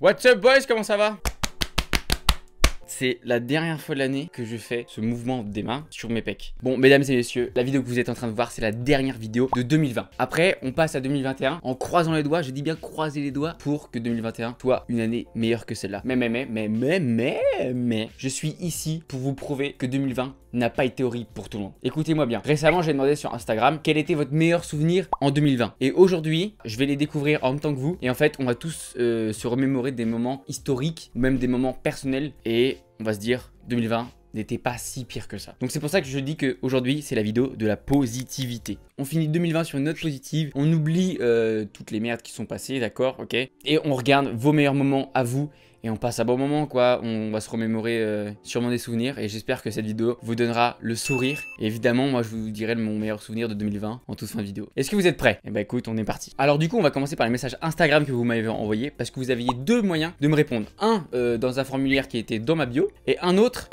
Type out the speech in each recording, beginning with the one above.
What's up boys, comment ça va? C'est la dernière fois de l'année que je fais ce mouvement des mains sur mes pecs. Bon, mesdames et messieurs, la vidéo que vous êtes en train de voir, c'est la dernière vidéo de 2020. Après, on passe à 2021 en croisant les doigts. Je dis bien croiser les doigts pour que 2021 soit une année meilleure que celle-là. Mais, je suis ici pour vous prouver que 2020 n'a pas été horrible pour tout le monde. Écoutez-moi bien. Récemment, j'ai demandé sur Instagram quel était votre meilleur souvenir en 2020. Et aujourd'hui, je vais les découvrir en même temps que vous. Et en fait, on va tous se remémorer des moments historiques, ou même des moments personnels. Et on va se dire, 2020 n'était pas si pire que ça. Donc c'est pour ça que je dis qu'aujourd'hui, c'est la vidéo de la positivité. On finit 2020 sur une note positive. On oublie toutes les merdes qui sont passées, d'accord, ok. Et on regarde vos meilleurs moments à vous. Et on passe un bon moment quoi, on va se remémorer sûrement des souvenirs et j'espère que cette vidéo vous donnera le sourire. Et évidemment, moi je vous dirai mon meilleur souvenir de 2020 en toute fin de vidéo. Est-ce que vous êtes prêts? Eh bah écoute, on est parti. Alors du coup, on va commencer par les messages Instagram que vous m'avez envoyés parce que vous aviez deux moyens de me répondre. Un dans un formulaire qui était dans ma bio et un autre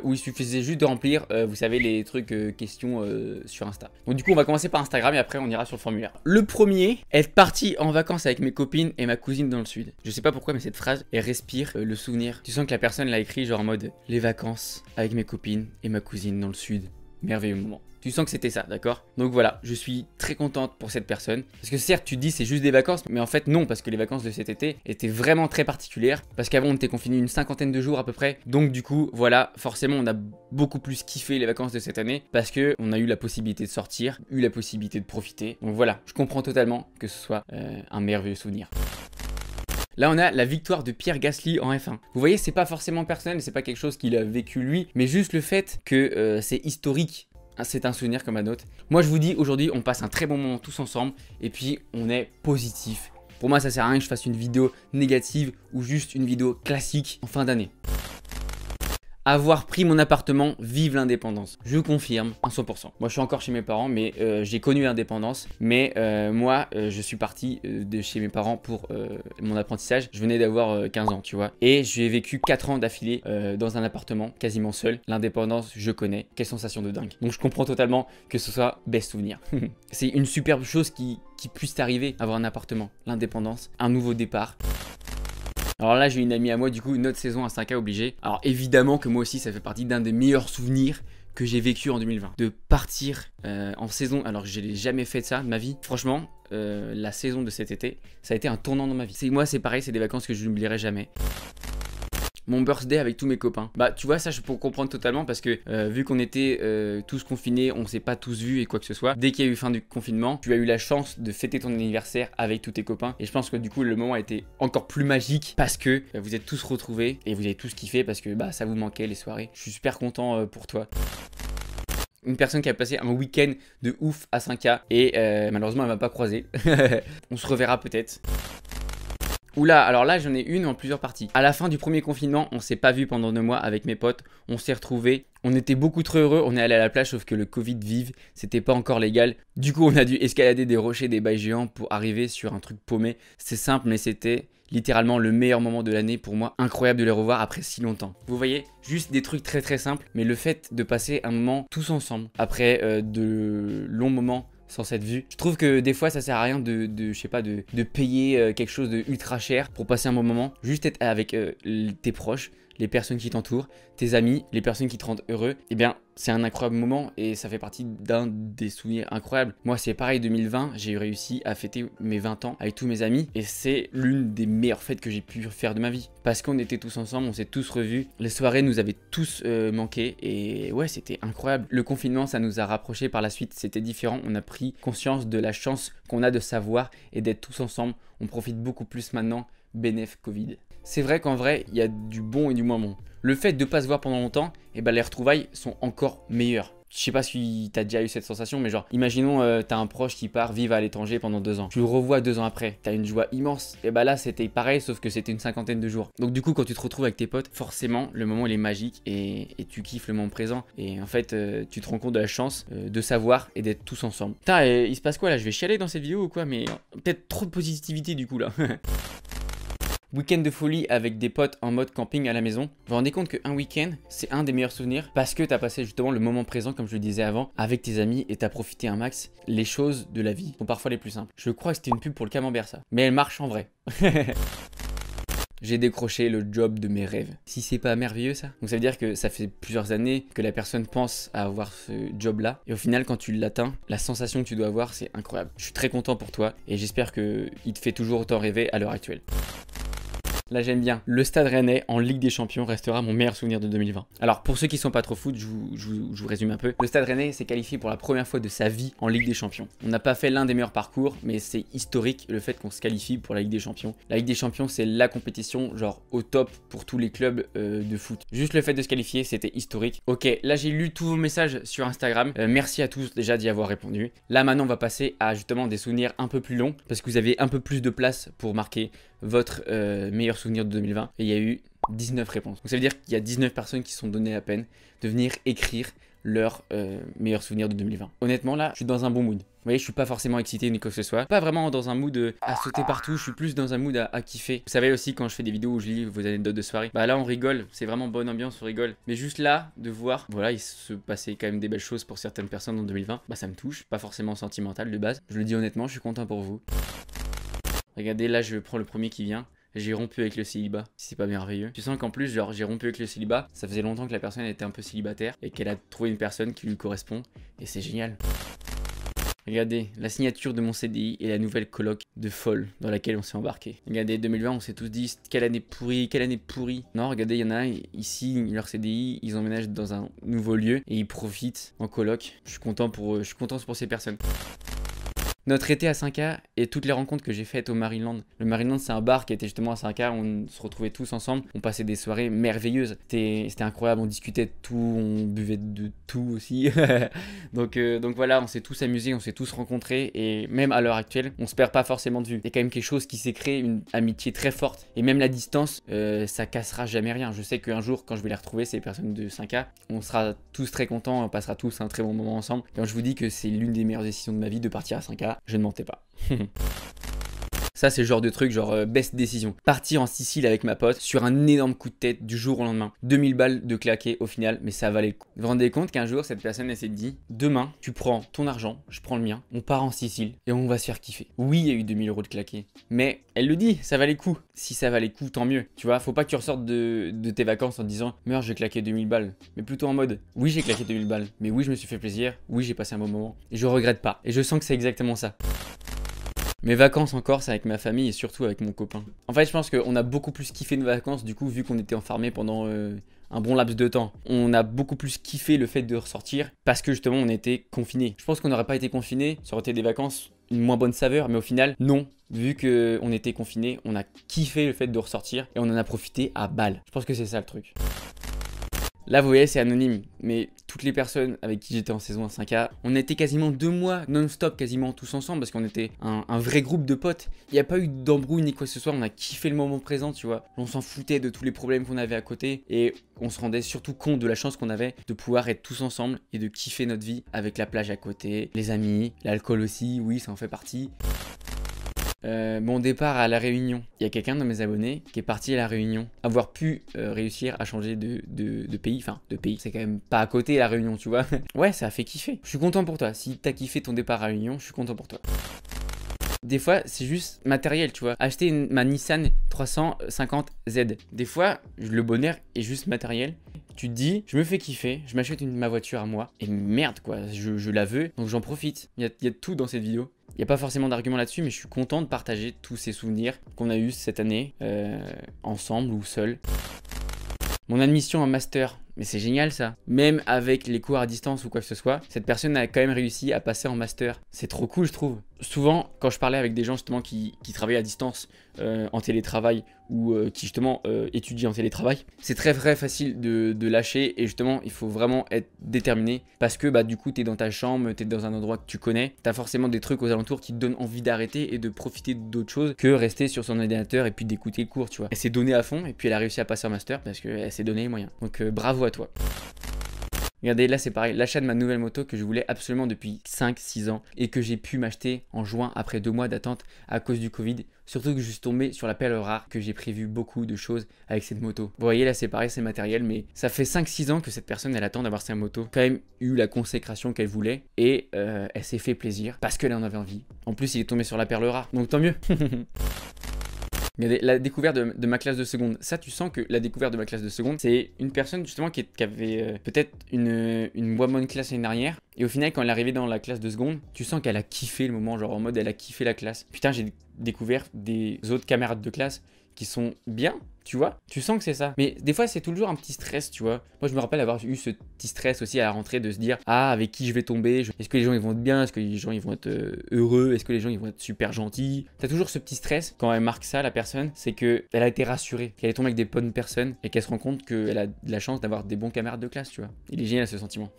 où il suffisait juste de remplir, vous savez, les trucs questions sur Insta. Donc du coup, on va commencer par Instagram et après on ira sur le formulaire. Le premier, être parti en vacances avec mes copines et ma cousine dans le sud. Je sais pas pourquoi, mais cette phrase, elle respire le souvenir. Tu sens que la personne l'a écrit genre en mode les vacances avec mes copines et ma cousine dans le sud. Merveilleux moment. Tu sens que c'était ça, d'accord? Donc voilà, je suis très contente pour cette personne. Parce que certes, tu te dis c'est juste des vacances, mais en fait non, parce que les vacances de cet été étaient vraiment très particulières. Parce qu'avant, on était confinés une cinquantaine de jours à peu près. Donc du coup, voilà, forcément, on a beaucoup plus kiffé les vacances de cette année. Parce que on a eu la possibilité de sortir, eu la possibilité de profiter. Donc voilà, je comprends totalement que ce soit un merveilleux souvenir. Là, on a la victoire de Pierre Gasly en F1. Vous voyez, c'est pas forcément personnel, c'est pas quelque chose qu'il a vécu lui, mais juste le fait que c'est historique. C'est un souvenir comme un autre. Moi, je vous dis, aujourd'hui, on passe un très bon moment tous ensemble et puis on est positif. Pour moi, ça sert à rien que je fasse une vidéo négative ou juste une vidéo classique en fin d'année. Avoir pris mon appartement, vive l'indépendance. Je confirme à 100%. Moi, je suis encore chez mes parents, mais j'ai connu l'indépendance. Mais moi, je suis parti de chez mes parents pour mon apprentissage. Je venais d'avoir 15 ans, tu vois. Et j'ai vécu 4 ans d'affilée dans un appartement, quasiment seul. L'indépendance, je connais. Quelle sensation de dingue. Donc, je comprends totalement que ce soit best souvenir. C'est une superbe chose qui puisse t'arriver, avoir un appartement. L'indépendance, un nouveau départ. Alors là, j'ai une amie à moi, du coup, une autre saison à 5K obligée. Alors évidemment que moi aussi, ça fait partie d'un des meilleurs souvenirs que j'ai vécu en 2020. De partir en saison, alors je n'ai jamais fait de ça de ma vie. Franchement, la saison de cet été, ça a été un tournant dans ma vie. Moi, c'est pareil, c'est des vacances que je n'oublierai jamais. Mon birthday avec tous mes copains. Bah tu vois, ça je peux comprendre totalement parce que vu qu'on était tous confinés, on s'est pas tous vus et quoi que ce soit. Dès qu'il y a eu fin du confinement, tu as eu la chance de fêter ton anniversaire avec tous tes copains. Et je pense que du coup le moment a été encore plus magique parce que vous êtes tous retrouvés et vous avez tous kiffé parce que bah ça vous manquait les soirées. Je suis super content pour toi. Une personne qui a passé un week-end de ouf à 5K et malheureusement elle m'a pas croisé. On se reverra peut-être. Oula, alors là j'en ai une en plusieurs parties. À la fin du premier confinement, on s'est pas vu pendant 2 mois avec mes potes. On s'est retrouvés. On était beaucoup trop heureux. On est allé à la plage sauf que le Covid vive, c'était pas encore légal. Du coup, on a dû escalader des rochers, des bails géants pour arriver sur un truc paumé. C'est simple, mais c'était littéralement le meilleur moment de l'année pour moi. Incroyable de les revoir après si longtemps. Vous voyez, juste des trucs très très simples, mais le fait de passer un moment tous ensemble après de longs moments sans cette vue. Je trouve que des fois ça sert à rien je sais pas, de payer quelque chose de ultra cher pour passer un bon moment. Juste être avec tes proches, les personnes qui t'entourent, tes amis, les personnes qui te rendent heureux. Eh bien, c'est un incroyable moment et ça fait partie d'un des souvenirs incroyables. Moi, c'est pareil, 2020, j'ai réussi à fêter mes 20 ans avec tous mes amis et c'est l'une des meilleures fêtes que j'ai pu faire de ma vie. Parce qu'on était tous ensemble, on s'est tous revus. Les soirées nous avaient tous manqué et ouais, c'était incroyable. Le confinement, ça nous a rapprochés par la suite. C'était différent. On a pris conscience de la chance qu'on a de savoir et d'être tous ensemble. On profite beaucoup plus maintenant. Bénéf Covid. C'est vrai qu'en vrai, il y a du bon et du moins bon. Le fait de ne pas se voir pendant longtemps, et ben les retrouvailles sont encore meilleures. Je sais pas si t'as déjà eu cette sensation, mais genre, imaginons t'as un proche qui part vivre à l'étranger pendant 2 ans. Tu le revois 2 ans après, t'as une joie immense. Et bah là, c'était pareil, sauf que c'était une cinquantaine de jours. Donc du coup, quand tu te retrouves avec tes potes, forcément, le moment il est magique et tu kiffes le moment présent. Et en fait, tu te rends compte de la chance de savoir et d'être tous ensemble. Putain, il se passe quoi là? Je vais chialer dans cette vidéo ou quoi? Mais peut-être trop de positivité du coup là. Week-end de folie avec des potes en mode camping à la maison. Vous vous rendez compte qu'un week-end, c'est un des meilleurs souvenirs parce que tu as passé justement le moment présent, comme je le disais avant, avec tes amis et tu as profité un max. Les choses de la vie sont parfois les plus simples. Je crois que c'était une pub pour le camembert ça, mais elle marche en vrai. j'ai décroché le job de mes rêves. Si c'est pas merveilleux ça? Donc ça veut dire que ça fait plusieurs années que la personne pense à avoir ce job là et au final quand tu l'atteins, la sensation que tu dois avoir c'est incroyable. Je suis très content pour toi et j'espère qu'il te fait toujours autant rêver à l'heure actuelle. Là j'aime bien. Le Stade Rennais en Ligue des Champions restera mon meilleur souvenir de 2020. Alors pour ceux qui sont pas trop foot, je vous résume un peu. Le Stade Rennais s'est qualifié pour la première fois de sa vie en Ligue des Champions. On n'a pas fait l'un des meilleurs parcours, mais c'est historique le fait qu'on se qualifie pour la Ligue des Champions. La Ligue des Champions c'est la compétition genre au top pour tous les clubs de foot. Juste le fait de se qualifier c'était historique. Ok, là j'ai lu tous vos messages sur Instagram. Merci à tous déjà d'y avoir répondu. Là maintenant on va passer à justement des souvenirs un peu plus longs parce que vous avez un peu plus de place pour marquer votre meilleur souvenir de 2020 et il y a eu 19 réponses. Donc ça veut dire qu'il y a 19 personnes qui se sont donné la peine de venir écrire leur meilleur souvenir de 2020. Honnêtement là, je suis dans un bon mood. Vous voyez, je suis pas forcément excité ni quoi que ce soit. Pas vraiment dans un mood à sauter partout, je suis plus dans un mood à kiffer. Vous savez aussi quand je fais des vidéos où je lis vos anecdotes de soirée, bah là on rigole, c'est vraiment bonne ambiance, on rigole. Mais juste là, de voir, voilà, il se passait quand même des belles choses pour certaines personnes en 2020, bah ça me touche, pas forcément sentimental de base. Je le dis honnêtement, je suis content pour vous. Regardez, là je prends le premier qui vient. J'ai rompu avec le célibat, si c'est pas merveilleux. Tu sens qu'en plus, genre, j'ai rompu avec le célibat, ça faisait longtemps que la personne était un peu célibataire et qu'elle a trouvé une personne qui lui correspond. Et c'est génial. Regardez, la signature de mon CDI et la nouvelle coloc de folle dans laquelle on s'est embarqué. Regardez, 2020, on s'est tous dit, quelle année pourrie, quelle année pourrie. Non, regardez, il y en a ici, leur CDI, ils emménagent dans un nouveau lieu et ils profitent en coloc. Je suis content pour ces personnes. Notre été à 5K et toutes les rencontres que j'ai faites au Marineland. Le Marineland, c'est un bar qui était justement à 5K, on se retrouvait tous ensemble, on passait des soirées merveilleuses. C'était incroyable, on discutait de tout, on buvait de tout aussi. donc voilà, on s'est tous amusés, on s'est tous rencontrés et même à l'heure actuelle, on se perd pas forcément de vue. Il y a quand même quelque chose qui s'est créé, une amitié très forte. Et même la distance, ça cassera jamais rien. Je sais qu'un jour, quand je vais les retrouver, ces personnes de 5K, on sera tous très contents, on passera tous un très bon moment ensemble. Quand je vous dis que c'est l'une des meilleures décisions de ma vie de partir à 5K, je ne mentais pas. Ça c'est le genre de truc genre best décision. Partir en Sicile avec ma pote sur un énorme coup de tête du jour au lendemain. 2000 balles de claquer au final, mais ça valait le coup. Vous vous rendez compte qu'un jour cette personne elle s'est dit, demain tu prends ton argent, je prends le mien, on part en Sicile et on va se faire kiffer. Oui il y a eu 2000 € de claquer, mais elle le dit, ça valait le coup. Si ça valait le coup tant mieux. Tu vois, faut pas que tu ressortes de tes vacances en te disant, merde j'ai claqué 2000 balles. Mais plutôt en mode, oui j'ai claqué 2000 balles, mais oui je me suis fait plaisir, oui j'ai passé un bon moment et je regrette pas. Et je sens que c'est exactement ça. Mes vacances en Corse avec ma famille et surtout avec mon copain. En fait, je pense qu'on a beaucoup plus kiffé nos vacances du coup, vu qu'on était enfermés pendant un bon laps de temps. On a beaucoup plus kiffé le fait de ressortir parce que justement on était confinés. Je pense qu'on n'aurait pas été confinés, ça aurait été des vacances une moins bonne saveur, mais au final, non. Vu qu'on était confinés, on a kiffé le fait de ressortir et on en a profité à balle. Je pense que c'est ça le truc. Là, vous voyez, c'est anonyme, mais toutes les personnes avec qui j'étais en saison 5K, on a été quasiment 2 mois non-stop, quasiment tous ensemble, parce qu'on était un vrai groupe de potes. Il n'y a pas eu d'embrouille ni quoi que ce soit, on a kiffé le moment présent, tu vois. On s'en foutait de tous les problèmes qu'on avait à côté, et on se rendait surtout compte de la chance qu'on avait de pouvoir être tous ensemble et de kiffer notre vie avec la plage à côté, les amis, l'alcool aussi, oui, ça en fait partie. Mon départ à La Réunion. Il y a quelqu'un de mes abonnés qui est parti à La Réunion. Avoir pu réussir à changer de pays, enfin de pays, c'est quand même pas à côté La Réunion, tu vois. Ouais, ça a fait kiffer. Je suis content pour toi. Si t'as kiffé ton départ à La Réunion, je suis content pour toi. Des fois, c'est juste matériel, tu vois. Acheter ma Nissan 350Z. Des fois, le bonheur est juste matériel. Tu te dis, je me fais kiffer, je m'achète ma voiture à moi. Et merde, quoi, je la veux, donc j'en profite. Il y a tout dans cette vidéo. Il n'y a pas forcément d'argument là-dessus, mais je suis content de partager tous ces souvenirs qu'on a eus cette année, ensemble ou seul. Mon admission en master, mais c'est génial ça. Même avec les cours à distance ou quoi que ce soit, cette personne a quand même réussi à passer en master. C'est trop cool, je trouve. Souvent, quand je parlais avec des gens justement qui travaillent à distance, en télétravail ou qui justement étudient en télétravail, c'est très facile de lâcher et justement il faut vraiment être déterminé parce que bah du coup t'es dans ta chambre, t'es dans un endroit que tu connais, t'as forcément des trucs aux alentours qui te donnent envie d'arrêter et de profiter d'autre chose que rester sur son ordinateur et puis d'écouter le cours, tu vois. Elle s'est donnée à fond et puis elle a réussi à passer en master parce qu'elle s'est donné les moyens. Donc bravo à toi. Regardez, là c'est pareil, l'achat de ma nouvelle moto que je voulais absolument depuis 5-6 ans et que j'ai pu m'acheter en juin après 2 mois d'attente à cause du Covid. Surtout que je suis tombé sur la perle rare, que j'ai prévu beaucoup de choses avec cette moto. Vous voyez là c'est pareil, c'est matériel, mais ça fait 5-6 ans que cette personne elle attend d'avoir sa moto. Quand même eu la consécration qu'elle voulait et elle s'est fait plaisir parce qu'elle en avait envie. En plus il est tombé sur la perle rare, donc tant mieux. Regardez, la découverte de ma classe de seconde. Ça, tu sens que la découverte de ma classe de seconde, c'est une personne justement qui avait peut-être une moins bonne classe l'année dernière. Et au final, quand elle est arrivée dans la classe de seconde, tu sens qu'elle a kiffé le moment, genre en mode elle a kiffé la classe. Putain, j'ai découvert des autres camarades de classe qui sont bien, tu vois. Tu sens que c'est ça. Mais des fois, c'est toujours un petit stress, tu vois. Moi, je me rappelle avoir eu ce petit stress aussi à la rentrée de se dire, ah, avec qui je vais tomber? Est-ce que les gens ils vont être bien? Est-ce que les gens ils vont être heureux? Est-ce que les gens ils vont être super gentils? T'as toujours ce petit stress quand elle marque ça, la personne, c'est que elle a été rassurée, qu'elle est tombée avec des bonnes personnes et qu'elle se rend compte qu'elle a de la chance d'avoir des bons camarades de classe, tu vois. Il est génial ce sentiment.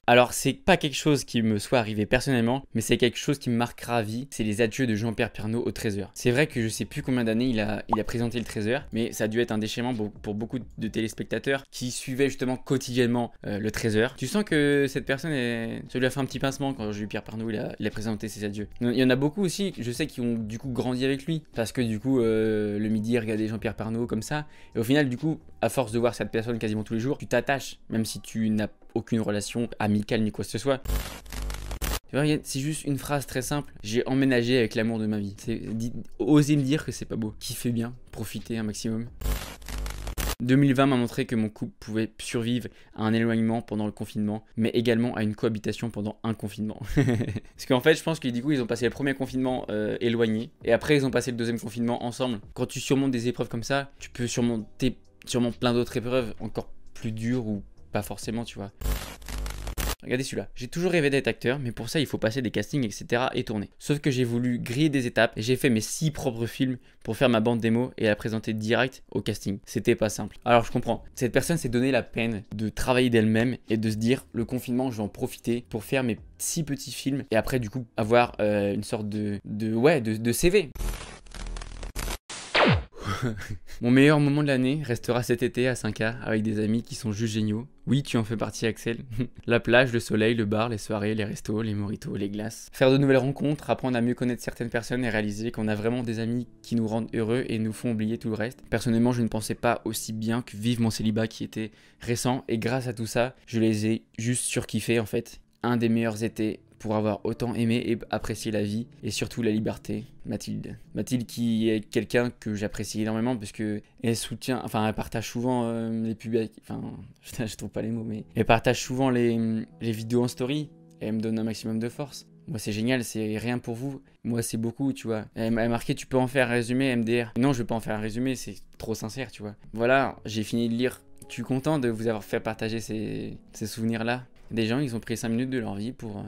Alors, c'est pas quelque chose qui me soit arrivé personnellement, mais c'est quelque chose qui me marquera à vie. C'est les adieux de Jean-Pierre Pernaut au 13h. C'est vrai que je sais plus combien d'années il a présenté le 13h, mais ça a dû être un déchirement pour beaucoup de téléspectateurs qui suivaient justement quotidiennement le 13h. Tu sens que cette personne, ça lui a fait un petit pincement quand Jean-Pierre Pernaut il a présenté ses adieux. Il y en a beaucoup aussi, je sais, qui ont du coup grandi avec lui, parce que du coup, le midi, regarder Jean-Pierre Pernaut comme ça, et au final, du coup, à force de voir cette personne quasiment tous les jours, tu t'attaches, même si tu n'as aucune relation amicale ni quoi que ce soit. C'est juste une phrase très simple. J'ai emménagé avec l'amour de ma vie. Oser me dire que c'est pas beau. Kiffez bien, profitez un maximum. 2020 m'a montré que mon couple pouvait survivre à un éloignement pendant le confinement, mais également à une cohabitation pendant un confinement. Parce qu'en fait, je pense que du coup, ils ont passé le premier confinement éloignés, et après, ils ont passé le deuxième confinement ensemble. Quand tu surmontes des épreuves comme ça, tu peux surmonter sûrement plein d'autres épreuves encore plus dures ou pas forcément, tu vois. Regardez celui-là. J'ai toujours rêvé d'être acteur, mais pour ça, il faut passer des castings, etc. et tourner. Sauf que j'ai voulu griller des étapes et j'ai fait mes 6 propres films pour faire ma bande démo et la présenter direct au casting. C'était pas simple. Alors je comprends. Cette personne s'est donné la peine de travailler d'elle-même et de se dire, le confinement, je vais en profiter pour faire mes 6 petits films et après, du coup, avoir une sorte de CV. Mon meilleur moment de l'année restera cet été à 5K avec des amis qui sont juste géniaux. Oui, tu en fais partie, Axel. La plage, le soleil, le bar, les soirées, les restos, les mojitos, les glaces. Faire de nouvelles rencontres, apprendre à mieux connaître certaines personnes et réaliser qu'on a vraiment des amis qui nous rendent heureux et nous font oublier tout le reste. Personnellement, je ne pensais pas aussi bien que vivre mon célibat qui était récent et grâce à tout ça, je les ai juste surkiffés en fait. Un des meilleurs étés pour avoir autant aimé et apprécié la vie et surtout la liberté. Mathilde. Mathilde qui est quelqu'un que j'apprécie énormément parce que elle soutient, enfin elle partage souvent les pubs, enfin putain, je trouve pas les mots, mais elle partage souvent les vidéos en story et elle me donne un maximum de force. Moi c'est génial, c'est rien pour vous, moi c'est beaucoup, tu vois. Elle m'a marqué, tu peux en faire un résumé MDR. Non, je vais pas en faire un résumé, c'est trop sincère, tu vois. Voilà, j'ai fini de lire. Je suis content de vous avoir fait partager ces souvenirs là. Des gens, ils ont pris 5 minutes de leur vie pour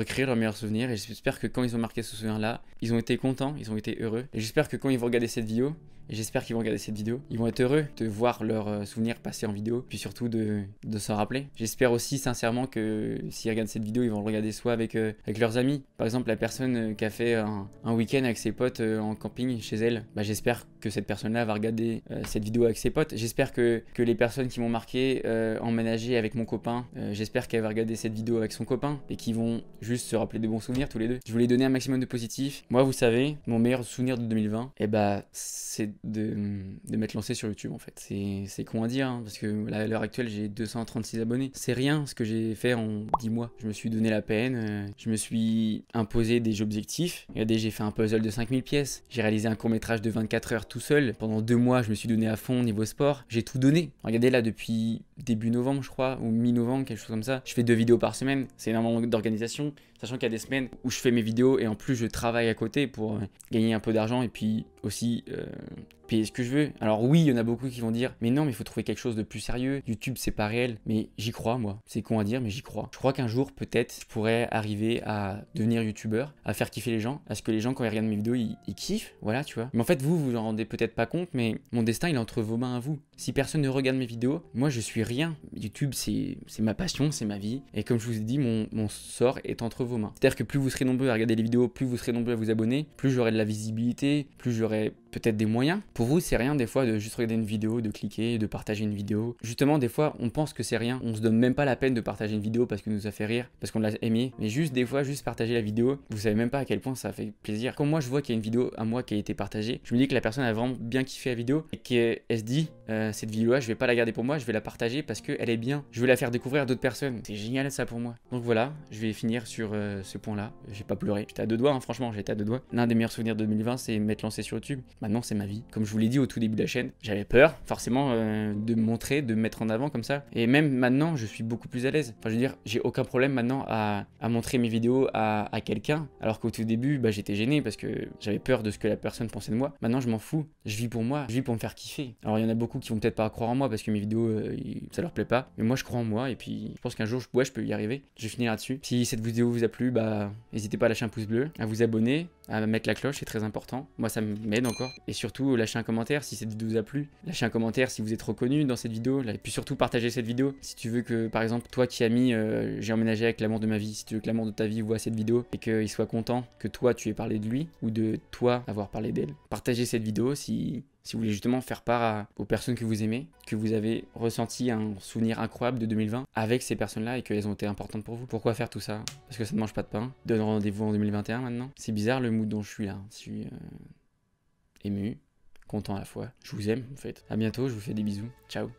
écrire leurs meilleurs souvenirs et j'espère que quand ils ont marqué ce souvenir-là, ils ont été contents, ils ont été heureux. Et j'espère que quand ils vont regarder cette vidéo, et j'espère qu'ils vont regarder cette vidéo, ils vont être heureux de voir leurs souvenirs passer en vidéo, puis surtout de s'en rappeler. J'espère aussi sincèrement que s'ils regardent cette vidéo, ils vont le regarder soit avec leurs amis. Par exemple, la personne qui a fait un week-end avec ses potes en camping chez elle, bah, j'espère que cette personne-là va regarder cette vidéo avec ses potes. J'espère que les personnes qui m'ont marqué emménager avec mon copain, j'espère qu'elle va regarder cette vidéo avec son copain et qu'ils vont juste se rappeler de bons souvenirs tous les deux. Je voulais donner un maximum de positif. Moi, vous savez, mon meilleur souvenir de 2020, et bah, c'est de m'être lancé sur YouTube en fait. C'est con à dire, hein, parce que à l'heure actuelle, j'ai 236 abonnés. C'est rien ce que j'ai fait en 10 mois. Je me suis donné la peine, je me suis imposé des objectifs. Regardez, j'ai fait un puzzle de 5000 pièces. J'ai réalisé un court-métrage de 24 heures tout seul. Pendant 2 mois, je me suis donné à fond niveau sport. J'ai tout donné. Regardez là, depuis début novembre, je crois, ou mi-novembre, quelque chose comme ça. Je fais 2 vidéos par semaine. C'est énormément d'organisation. Sachant qu'il y a des semaines où je fais mes vidéos et en plus je travaille à côté pour gagner un peu d'argent et puis aussi payer ce que je veux. Alors oui, il y en a beaucoup qui vont dire mais non, mais il faut trouver quelque chose de plus sérieux. YouTube, c'est pas réel. Mais j'y crois, moi. C'est con à dire, mais j'y crois. Je crois qu'un jour, peut-être, je pourrais arriver à devenir youtubeur, à faire kiffer les gens, à ce que les gens, quand ils regardent mes vidéos, ils kiffent. Voilà, tu vois. Mais en fait, vous en rendez peut-être pas compte, mais mon destin, il est entre vos mains à vous. Si personne ne regarde mes vidéos, moi, je suis rien. YouTube, c'est ma passion, c'est ma vie. Et comme je vous ai dit, mon sort est entre vos mains. C'est-à-dire que plus vous serez nombreux à regarder les vidéos, plus vous serez nombreux à vous abonner, plus j'aurai de la visibilité, plus j'aurai peut-être des moyens Pour vous, c'est rien des fois de juste regarder une vidéo, de cliquer, de partager une vidéo. Justement, des fois, on pense que c'est rien. On se donne même pas la peine de partager une vidéo parce que nous a fait rire, parce qu'on l'a aimé. Mais juste des fois, juste partager la vidéo, vous savez même pas à quel point ça fait plaisir. Quand moi je vois qu'il y a une vidéo à moi qui a été partagée, je me dis que la personne a vraiment bien kiffé la vidéo et qu'elle se dit cette vidéo-là, je vais pas la garder pour moi, je vais la partager parce qu'elle est bien. Je veux la faire découvrir à d'autres personnes. C'est génial ça pour moi. Donc voilà, je vais finir sur ce point-là. J'ai pas pleuré. J'étais à deux doigts, hein, franchement, j'étais à deux doigts. L'un des meilleurs souvenirs de 2020, c'est m'être lancé sur YouTube. Maintenant, c'est ma vie. Comme je vous l'ai dit au tout début de la chaîne, j'avais peur, forcément, de me montrer, de me mettre en avant comme ça. Et même maintenant, je suis beaucoup plus à l'aise. Enfin, je veux dire, j'ai aucun problème maintenant à montrer mes vidéos à quelqu'un. Alors qu'au tout début, bah, j'étais gêné parce que j'avais peur de ce que la personne pensait de moi. Maintenant, je m'en fous. Je vis pour moi. Je vis pour me faire kiffer. Alors, il y en a beaucoup qui vont peut-être pas croire en moi parce que mes vidéos, ça leur plaît pas. Mais moi, je crois en moi et puis je pense qu'un jour, je peux y arriver. Je vais finir là-dessus. Si cette vidéo vous a plu, bah, n'hésitez pas à lâcher un pouce bleu, à vous abonner, à mettre la cloche, c'est très important. Moi, ça m'aide encore. Et surtout, lâchez un commentaire si cette vidéo vous a plu. Lâchez un commentaire si vous êtes reconnu dans cette vidéo. Et puis surtout, partagez cette vidéo. Si tu veux que, par exemple, toi qui as mis j'ai emménagé avec l'amour de ma vie, si tu veux que l'amour de ta vie voit cette vidéo et qu'il soit content que toi, tu aies parlé de lui ou de toi avoir parlé d'elle, partagez cette vidéo si vous voulez justement faire part aux personnes que vous aimez, que vous avez ressenti un souvenir incroyable de 2020 avec ces personnes-là et qu'elles ont été importantes pour vous. Pourquoi faire tout ça? Parce que ça ne mange pas de pain. Donne rendez-vous en 2021 maintenant. C'est bizarre le mood dont je suis là. Je suis ému, content à la fois. Je vous aime en fait. À bientôt, je vous fais des bisous. Ciao.